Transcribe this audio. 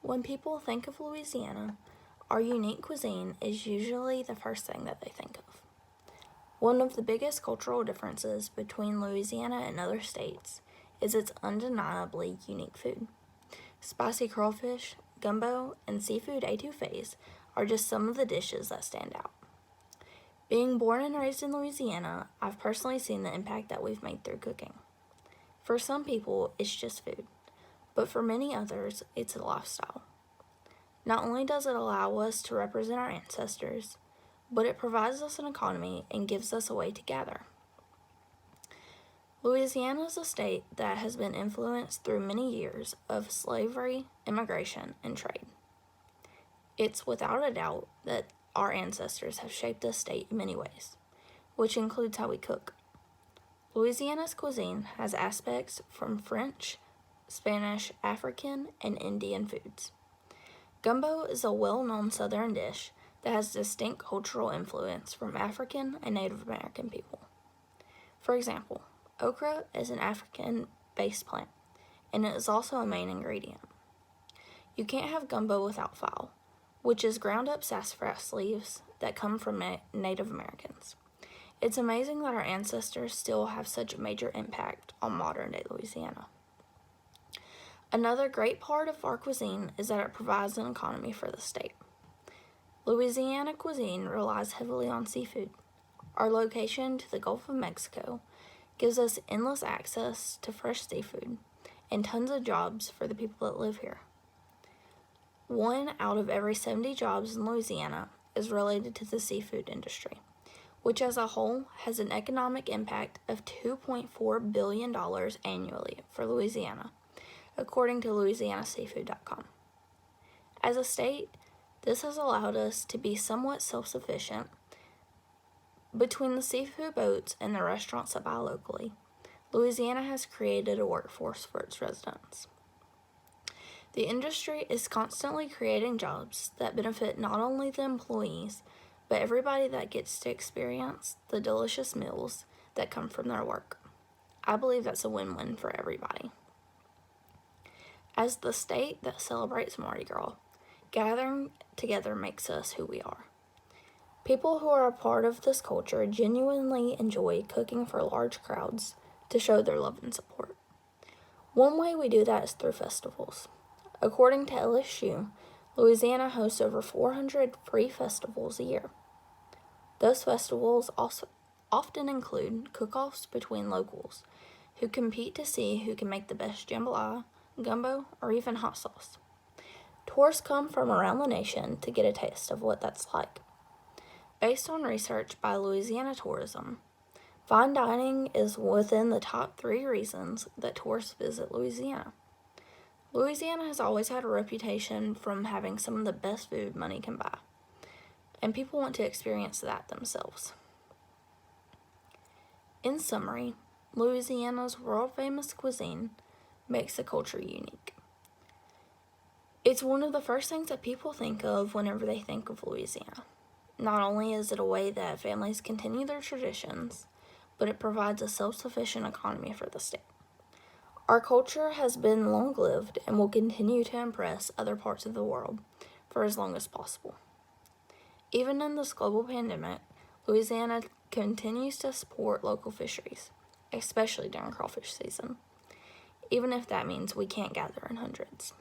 When people think of Louisiana, our unique cuisine is usually the first thing that they think of. One of the biggest cultural differences between Louisiana and other states is its undeniably unique food. Spicy crawfish, gumbo, and seafood etouffees are just some of the dishes that stand out. Being born and raised in Louisiana, I've personally seen the impact that we've made through cooking. For some people, it's just food, but for many others, it's a lifestyle. Not only does it allow us to represent our ancestors, but it provides us an economy and gives us a way to gather. Louisiana is a state that has been influenced through many years of slavery, immigration, and trade. It's without a doubt that our ancestors have shaped this state in many ways, which includes how we cook. Louisiana's cuisine has aspects from French, Spanish, African, and Indian foods. Gumbo is a well-known southern dish that has distinct cultural influence from African and Native American people. For example, okra is an African-based plant, and it is also a main ingredient. You can't have gumbo without fowl, which is ground up sassafras leaves that come from Native Americans. It's amazing that our ancestors still have such a major impact on modern-day Louisiana. Another great part of our cuisine is that it provides an economy for the state. Louisiana cuisine relies heavily on seafood. Our location to the Gulf of Mexico gives us endless access to fresh seafood and tons of jobs for the people that live here. 1 out of every 70 jobs in Louisiana is related to the seafood industry, which as a whole has an economic impact of $2.4 billion annually for Louisiana, according to LouisianaSeafood.com. As a state, this has allowed us to be somewhat self-sufficient. Between the seafood boats and the restaurants that buy locally, Louisiana has created a workforce for its residents. The industry is constantly creating jobs that benefit not only the employees, but everybody that gets to experience the delicious meals that come from their work. I believe that's a win-win for everybody. As the state that celebrates Mardi Gras, gathering together makes us who we are. People who are a part of this culture genuinely enjoy cooking for large crowds to show their love and support. One way we do that is through festivals. According to LSU, Louisiana hosts over 400 free festivals a year. Those festivals also often include cook-offs between locals who compete to see who can make the best jambalaya, gumbo, or even hot sauce. Tourists come from around the nation to get a taste of what that's like. Based on research by Louisiana Tourism, fine dining is within the top 3 reasons that tourists visit Louisiana. Louisiana has always had a reputation from having some of the best food money can buy, and people want to experience that themselves. In summary, Louisiana's world-famous cuisine makes the culture unique. It's one of the first things that people think of whenever they think of Louisiana. Not only is it a way that families continue their traditions, but it provides a self-sufficient economy for the state. Our culture has been long-lived and will continue to impress other parts of the world for as long as possible. Even in this global pandemic, Louisiana continues to support local fisheries, especially during crawfish season, even if that means we can't gather in hundreds.